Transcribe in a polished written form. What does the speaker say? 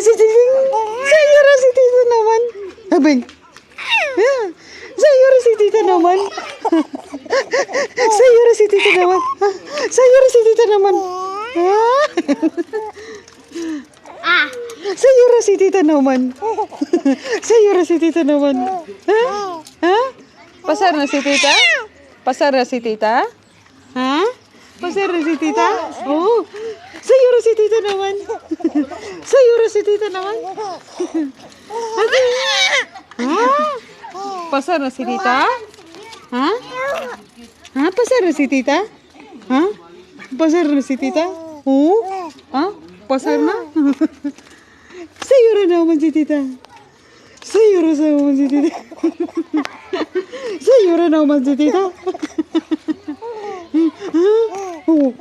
si Tita. Sayuro si Tita naman. Abeng. Sayuro si Tita naman. Sayuro si Tita naman. Sayuro si Tita naman. Sayuro si Tita naman. Sayuro si Tita naman. Ha? Pasar na si Tita? Pasar na si Tita? Ha? Pasar na si Tita? Oo. Sayuro si Tita naman. Sayuro si Tita naman. Ha? Pasar na si Tita? Ha? Ha? Pasar na si Tita? Ha? Pasar na si Tita? Oo. Ha? Pasar na? Sayuro naman si Tita. Sayuro naman si Tita. Sayuro naman si Tita. Oh.